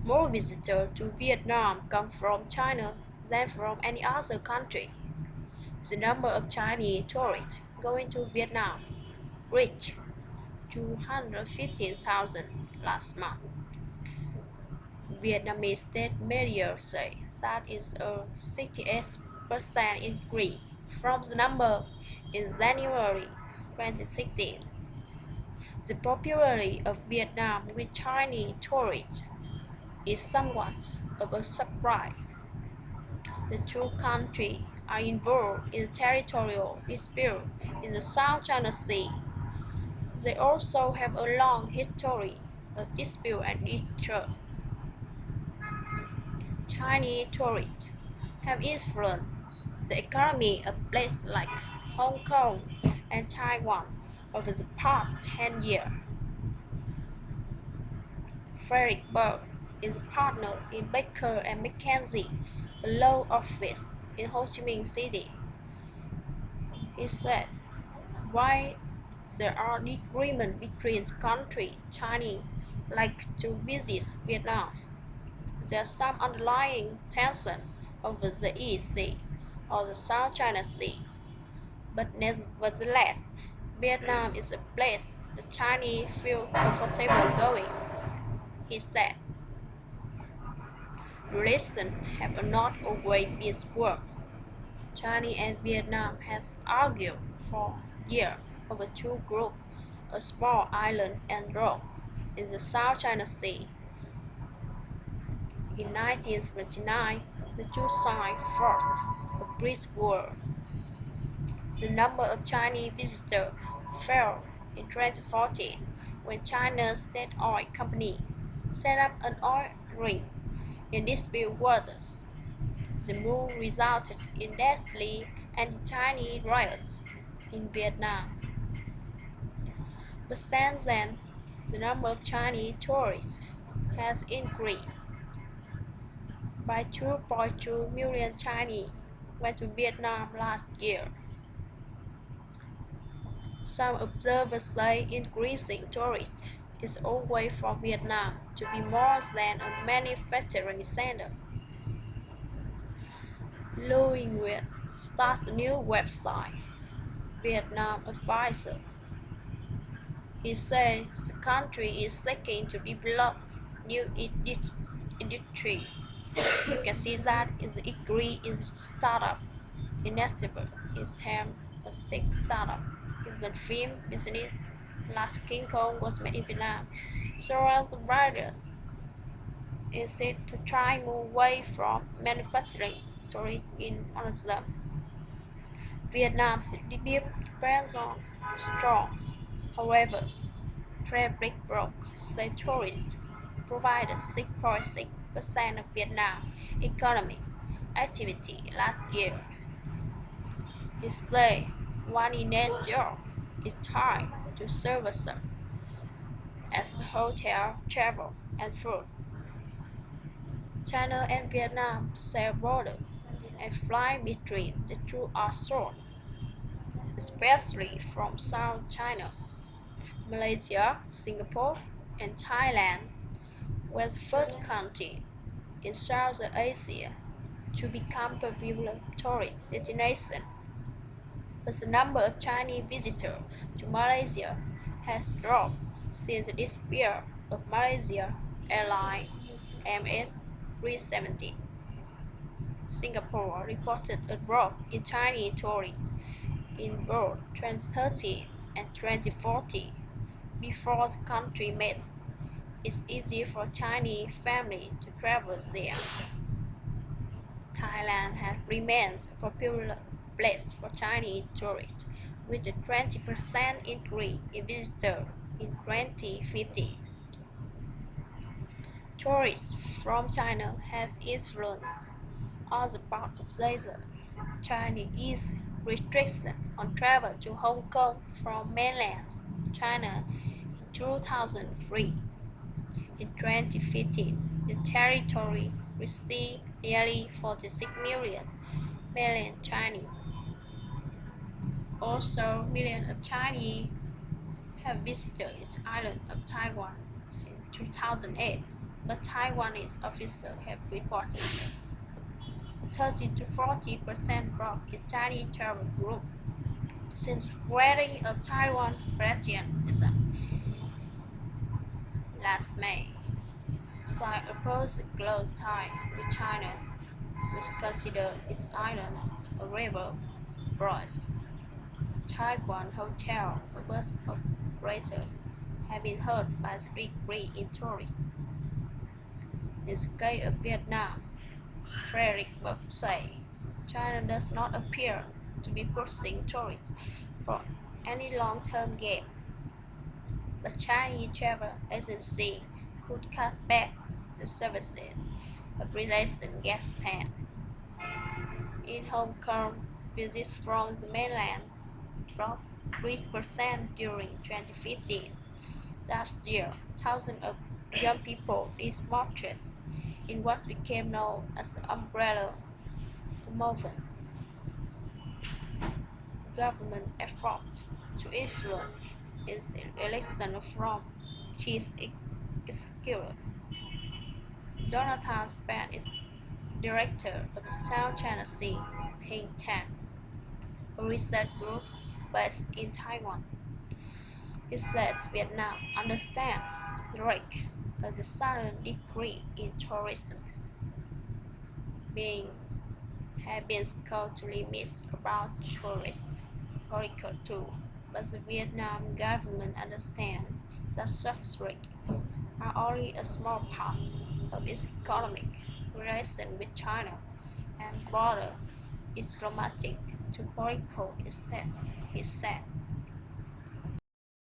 More visitors to Vietnam come from China than from any other country. The number of Chinese tourists going to Vietnam reached 215,000 last month. Vietnamese state media say that is a 68% increase from the number in January 2016. The popularity of Vietnam with Chinese tourists is somewhat of a surprise. The two countries are involved in a territorial dispute in the South China Sea. They also have a long history of dispute and each other. Chinese tourists have influenced the economy of places like Hong Kong and Taiwan over the past 10 years. Frederick Berg is a partner in Baker and McKenzie, a law office in Ho Chi Minh City. He said, while there are disagreements between countries, Chinese like to visit Vietnam. There's some underlying tension over the East Sea or the South China Sea. But nevertheless, Vietnam is a place the Chinese feel comfortable going, he said. Relations have not always been warm. China and Vietnam have argued for years over two groups, a small island and rock in the South China Sea. In 1979, the two sides fought a brief war. The number of Chinese visitors fell in 2014 when China's state oil company set up an oil rig in disputed waters. The move resulted in deadly anti-Chinese riots in Vietnam. But since then, the number of Chinese tourists has increased by 2.2 million Chinese went to Vietnam last year. Some observers say increasing tourism is a way for Vietnam to be more than a manufacturing center. Louis Nguyen starts a new website, Vietnam Advisor. He says the country is seeking to develop new industry. You can see that is increase in startup initiative in terms of tech startup. Even film business, Last King Kong was made in Vietnam. So as writers, is it to try move away from manufacturing story in one of them. Vietnam's debut brands are strong. However, Frederick Brock said tourists provided 6.6% of Vietnam's economic activity last year. He said one in New York is tied to services as hotel, travel, and food. China and Vietnam share border, and flights between the two are short, especially from South China. Malaysia, Singapore, and Thailand were the first country in South Asia to become popular tourist destination. But the number of Chinese visitors to Malaysia has dropped since the disappearance of Malaysia Airlines MS-370. Singapore reported a drop in Chinese tourists in both 2013 and 2014 before the country made it easier for Chinese families to travel there. Thailand has remained a popular place for Chinese tourists, with a 20% increase in visitors in 2015. Tourists from China have influenced other parts of Asia. China eased restrictions on travel to Hong Kong from mainland China in 2003. In 2015, the territory received nearly 46 million mainland Chinese. Also, millions of Chinese have visited its island of Taiwan since 2008. but Taiwanese officials have reported a 30 to 40% drop in Chinese travel group since spreading of Taiwan presidentism last May. Side approached a close tie with China, which considers its island a river bridge. Taiwan Hotel, a bus operator, have been hurt by the decrease in tourism. In the case of Vietnam, Frederick Burke said, China does not appear to be pushing tourists for any long-term gain, but Chinese travel agencies could cut back the services of recent guest stand. In Hong Kong, visits from the mainland dropped 3% during 2015. Last year, thousands of young people dismounted in what became known as the umbrella movement, government effort to influence its election from chief executive. Jonathan Span is director of the South China Sea think tank, a research group based in Taiwan. He said Vietnam understands the risk of the sudden decrease in tourism being have been culturally myths about tourists historical too, but the Vietnam government understands that such risks are only a small part of its economic relations with China and broader diplomatic to political extent, he said.